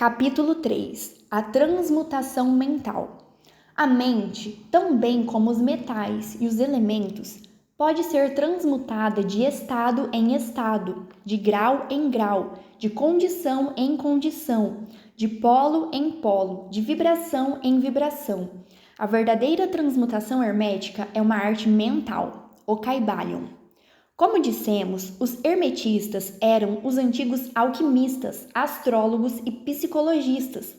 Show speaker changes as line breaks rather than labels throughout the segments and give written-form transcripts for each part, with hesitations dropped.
Capítulo 3. A transmutação mental. A mente, tão bem como os metais e os elementos, pode ser transmutada de estado em estado, de grau em grau, de condição em condição, de polo em polo, de vibração em vibração. A verdadeira transmutação hermética é uma arte mental, o Kybalion. Como dissemos, os hermetistas eram os antigos alquimistas, astrólogos e psicologistas,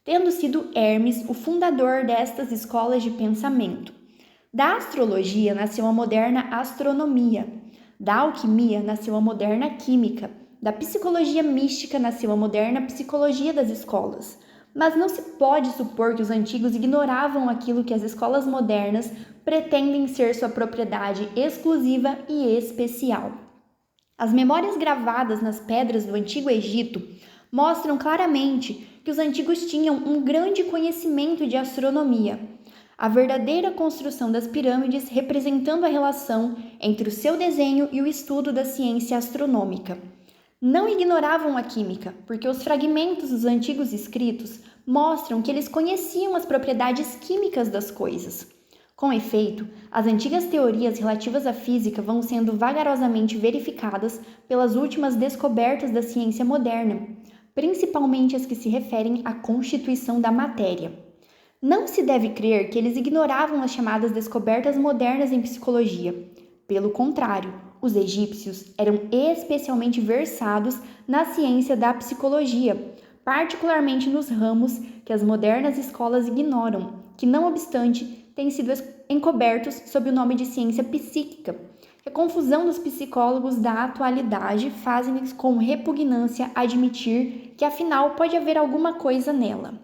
tendo sido Hermes o fundador destas escolas de pensamento. Da astrologia nasceu a moderna astronomia, da alquimia nasceu a moderna química, da psicologia mística nasceu a moderna psicologia das escolas. Mas não se pode supor que os antigos ignoravam aquilo que as escolas modernas pretendem ser sua propriedade exclusiva e especial. As memórias gravadas nas pedras do Antigo Egito mostram claramente que os antigos tinham um grande conhecimento de astronomia, a verdadeira construção das pirâmides representando a relação entre o seu desenho e o estudo da ciência astronômica. Não ignoravam a química, porque os fragmentos dos antigos escritos mostram que eles conheciam as propriedades químicas das coisas. Com efeito, as antigas teorias relativas à física vão sendo vagarosamente verificadas pelas últimas descobertas da ciência moderna, principalmente as que se referem à constituição da matéria. Não se deve crer que eles ignoravam as chamadas descobertas modernas em psicologia. Pelo contrário, os egípcios eram especialmente versados na ciência da psicologia, particularmente nos ramos que as modernas escolas ignoram, que não obstante têm sido encobertos sob o nome de ciência psíquica. A confusão dos psicólogos da atualidade fazem-lhes com repugnância admitir que afinal pode haver alguma coisa nela.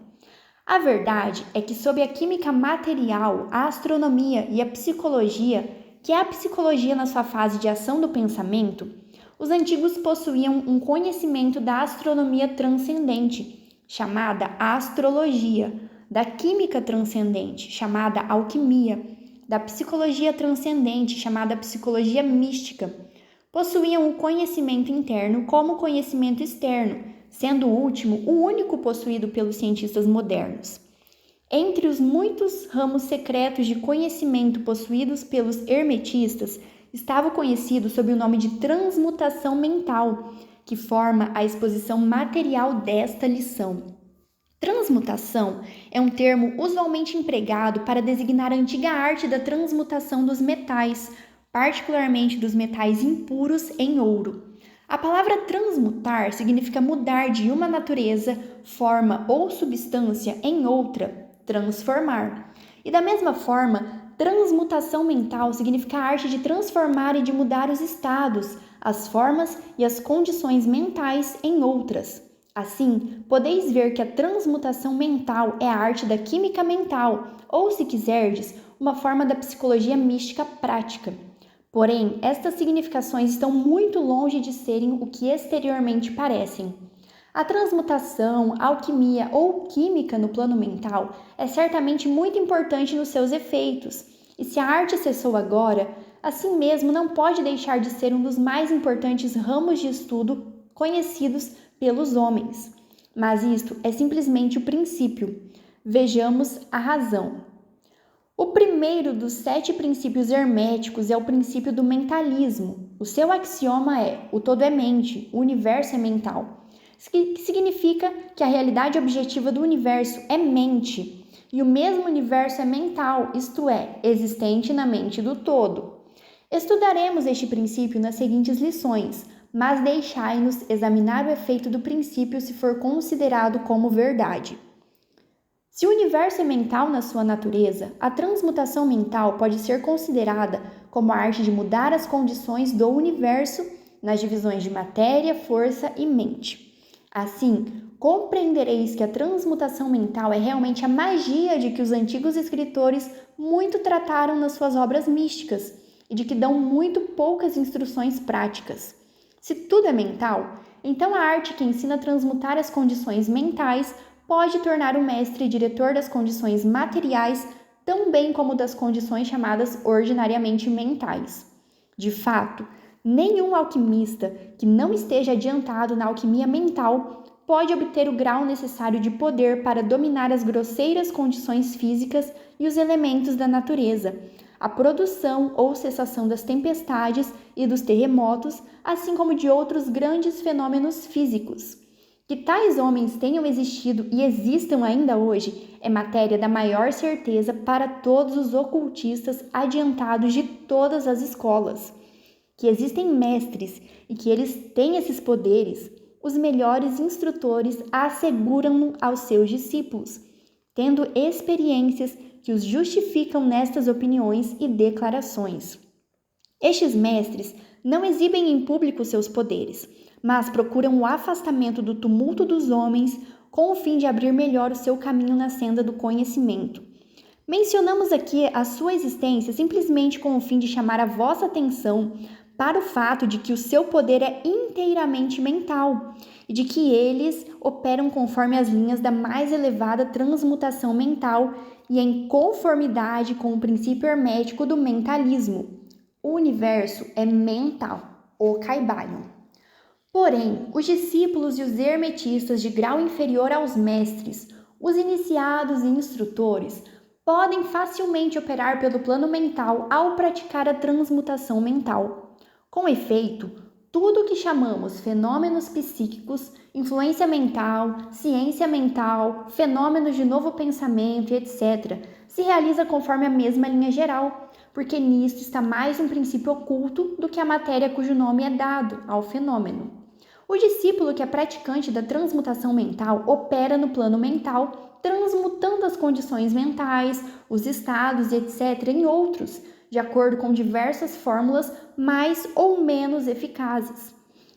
A verdade é que sob a química material, a astronomia e a psicologia, que é a psicologia na sua fase de ação do pensamento, os antigos possuíam um conhecimento da astronomia transcendente, chamada astrologia, da química transcendente, chamada alquimia, da psicologia transcendente, chamada psicologia mística. Possuíam o conhecimento interno como conhecimento externo, sendo o último o único possuído pelos cientistas modernos. Entre os muitos ramos secretos de conhecimento possuídos pelos hermetistas, estava o conhecido sob o nome de transmutação mental, que forma a exposição material desta lição. Transmutação é um termo usualmente empregado para designar a antiga arte da transmutação dos metais, particularmente dos metais impuros em ouro. A palavra transmutar significa mudar de uma natureza, forma ou substância em outra, transformar. E da mesma forma, transmutação mental significa a arte de transformar e de mudar os estados, as formas e as condições mentais em outras. Assim, podeis ver que a transmutação mental é a arte da química mental, ou, se quiserdes, uma forma da psicologia mística prática. Porém, estas significações estão muito longe de serem o que exteriormente parecem. A transmutação, alquimia ou química no plano mental é certamente muito importante nos seus efeitos, e se a arte cessou agora, assim mesmo não pode deixar de ser um dos mais importantes ramos de estudo conhecidos pelos homens. Mas isto é simplesmente o princípio. Vejamos a razão. O primeiro dos 7 princípios herméticos é o princípio do mentalismo. O seu axioma é: o todo é mente, o universo é mental. Que significa que a realidade objetiva do universo é mente, e o mesmo universo é mental, isto é, existente na mente do todo. Estudaremos este princípio nas seguintes lições, mas deixai-nos examinar o efeito do princípio se for considerado como verdade. Se o universo é mental na sua natureza, a transmutação mental pode ser considerada como a arte de mudar as condições do universo nas divisões de matéria, força e mente. Assim, compreendereis que a transmutação mental é realmente a magia de que os antigos escritores muito trataram nas suas obras místicas e de que dão muito poucas instruções práticas. Se tudo é mental, então a arte que ensina a transmutar as condições mentais pode tornar o mestre e diretor das condições materiais tão bem como das condições chamadas ordinariamente mentais. De fato, nenhum alquimista que não esteja adiantado na alquimia mental pode obter o grau necessário de poder para dominar as grosseiras condições físicas e os elementos da natureza, a produção ou cessação das tempestades e dos terremotos, assim como de outros grandes fenômenos físicos. Que tais homens tenham existido e existam ainda hoje é matéria da maior certeza para todos os ocultistas adiantados de todas as escolas. Que existem mestres e que eles têm esses poderes, os melhores instrutores asseguram aos seus discípulos, tendo experiências que os justificam nestas opiniões e declarações. Estes mestres não exibem em público seus poderes, mas procuram o afastamento do tumulto dos homens com o fim de abrir melhor o seu caminho na senda do conhecimento. Mencionamos aqui a sua existência simplesmente com o fim de chamar a vossa atenção para o fato de que o seu poder é inteiramente mental e de que eles operam conforme as linhas da mais elevada transmutação mental e em conformidade com o princípio hermético do mentalismo. O universo é mental, o Kybalion. Porém, os discípulos e os hermetistas de grau inferior aos mestres, os iniciados e instrutores, podem facilmente operar pelo plano mental ao praticar a transmutação mental. Com efeito, tudo o que chamamos fenômenos psíquicos, influência mental, ciência mental, fenômenos de novo pensamento, etc., se realiza conforme a mesma linha geral, porque nisto está mais um princípio oculto do que a matéria cujo nome é dado ao fenômeno. O discípulo que é praticante da transmutação mental opera no plano mental, transmutando as condições mentais, os estados, etc., em outros, de acordo com diversas fórmulas mais ou menos eficazes.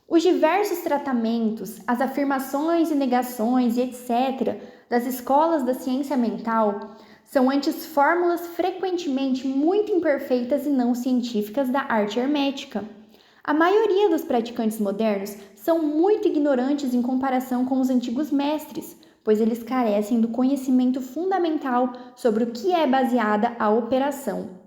Os diversos tratamentos, as afirmações e negações e etc. das escolas da ciência mental são antes fórmulas frequentemente muito imperfeitas e não científicas da arte hermética. A maioria dos praticantes modernos são muito ignorantes em comparação com os antigos mestres, pois eles carecem do conhecimento fundamental sobre o que é baseada a operação.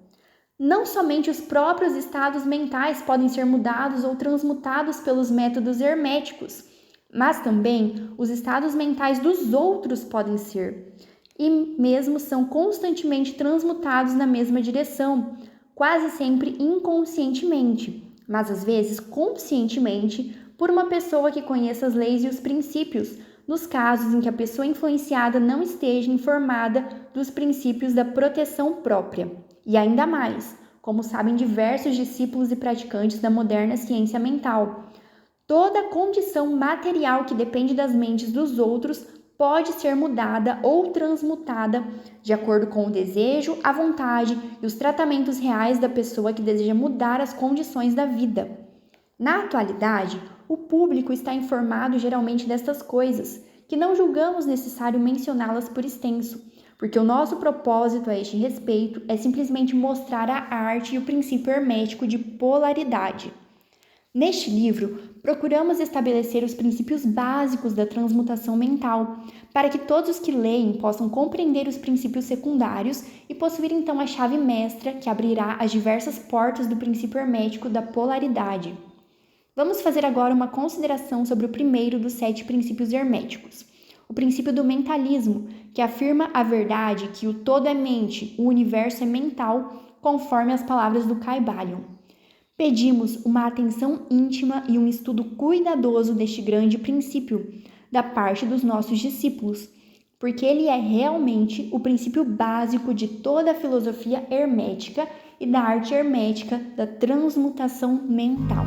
Não somente os próprios estados mentais podem ser mudados ou transmutados pelos métodos herméticos, mas também os estados mentais dos outros podem ser, e mesmo são constantemente transmutados na mesma direção, quase sempre inconscientemente, mas às vezes conscientemente, por uma pessoa que conheça as leis e os princípios, nos casos em que a pessoa influenciada não esteja informada dos princípios da proteção própria. E ainda mais, como sabem diversos discípulos e praticantes da moderna ciência mental, toda condição material que depende das mentes dos outros pode ser mudada ou transmutada de acordo com o desejo, a vontade e os tratamentos reais da pessoa que deseja mudar as condições da vida. Na atualidade, o público está informado geralmente destas coisas, que não julgamos necessário mencioná-las por extenso, porque o nosso propósito a este respeito é simplesmente mostrar a arte e o princípio hermético de polaridade. Neste livro, procuramos estabelecer os princípios básicos da transmutação mental, para que todos os que leem possam compreender os princípios secundários e possuir então a chave mestra que abrirá as diversas portas do princípio hermético da polaridade. Vamos fazer agora uma consideração sobre o primeiro dos 7 princípios herméticos, o princípio do mentalismo, que afirma a verdade que o todo é mente, o universo é mental, conforme as palavras do Kybalion. Pedimos uma atenção íntima e um estudo cuidadoso deste grande princípio, da parte dos nossos discípulos, porque ele é realmente o princípio básico de toda a filosofia hermética e da arte hermética da transmutação mental.